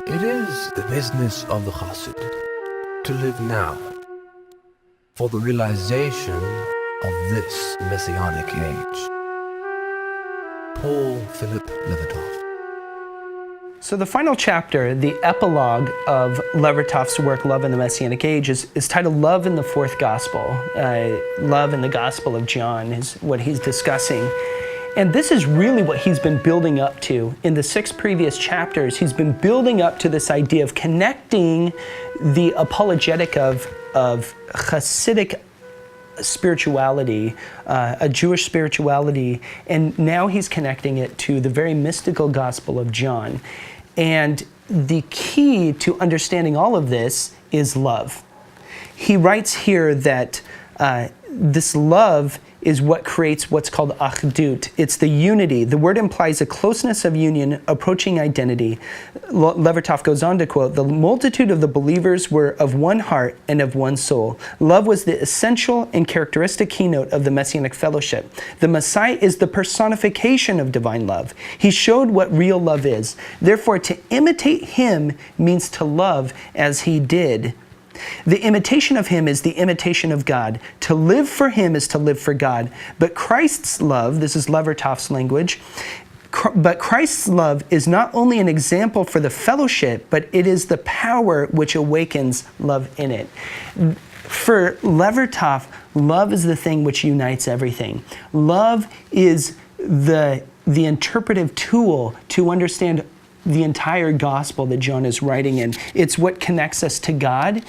It is the business of the Chassid to live now for the realization of this Messianic Age. Paul Philip Levertoff. So the final chapter, the epilogue of Levertoff's work, Love in the Messianic Age, is titled Love in the Fourth Gospel. Love in the Gospel of John is what he's discussing. And this is really what he's been building up to. In the 6 previous chapters, he's been building up to this idea of connecting the apologetic of Hasidic spirituality, a Jewish spirituality, and now he's connecting it to the very mystical Gospel of John. And the key to understanding all of this is love. He writes here that this love is what creates what's called achdut. It's the unity. The word implies a closeness of union, approaching identity. Levertoff goes on to quote, "The multitude of the believers were of one heart and of one soul. Love was the essential and characteristic keynote of the Messianic fellowship. The Messiah is the personification of divine love. He showed what real love is. Therefore, to imitate him means to love as he did. The imitation of him is the imitation of God. To live for him is to live for God. But Christ's love," this is Levertoff's language, "but Christ's love is not only an example for the fellowship, but it is the power which awakens love in it." For Levertoff, love is the thing which unites everything. Love is the interpretive tool to understand the entire gospel that John is writing in. It's what connects us to God,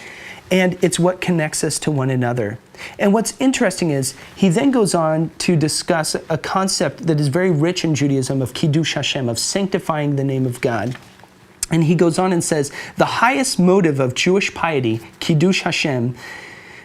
and it's what connects us to one another. And what's interesting is he then goes on to discuss a concept that is very rich in Judaism of Kiddush Hashem, of sanctifying the name of God. And he goes on and says, the highest motive of Jewish piety, Kiddush Hashem,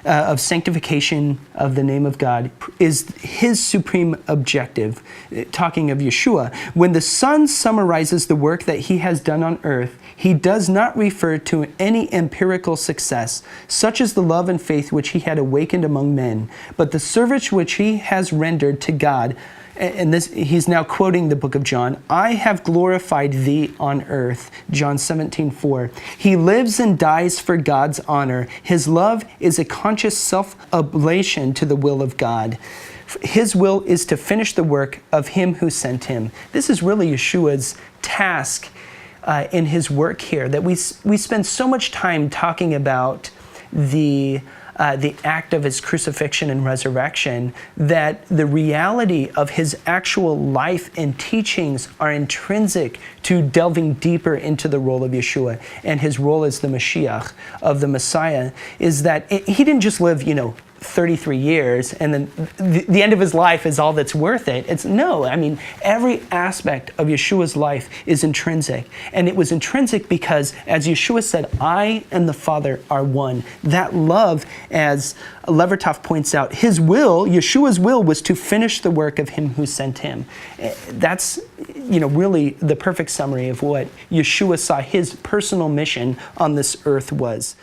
of sanctification of the name of God, is his supreme objective. Talking of Yeshua, when the Son summarizes the work that he has done on earth, he does not refer to any empirical success, such as the love and faith which he had awakened among men, but the service which he has rendered to God. And this, he's now quoting the book of John. "I have glorified thee on earth," John 17:4. He lives and dies for God's honor. His love is a conscious self-oblation to the will of God. His will is to finish the work of him who sent him. This is really Yeshua's task in his work here, that we spend so much time talking about the act of his crucifixion and resurrection, that the reality of his actual life and teachings are intrinsic to delving deeper into the role of Yeshua and his role as the Mashiach of the Messiah, is that he didn't just live, 33 years and then the end of his life is all that's worth it. Every aspect of Yeshua's life is intrinsic. And it was intrinsic because, as Yeshua said, I and the Father are one. That love, as Levertoff points out, his will, Yeshua's will, was to finish the work of him who sent him. That's, really the perfect summary of what Yeshua saw his personal mission on this earth was.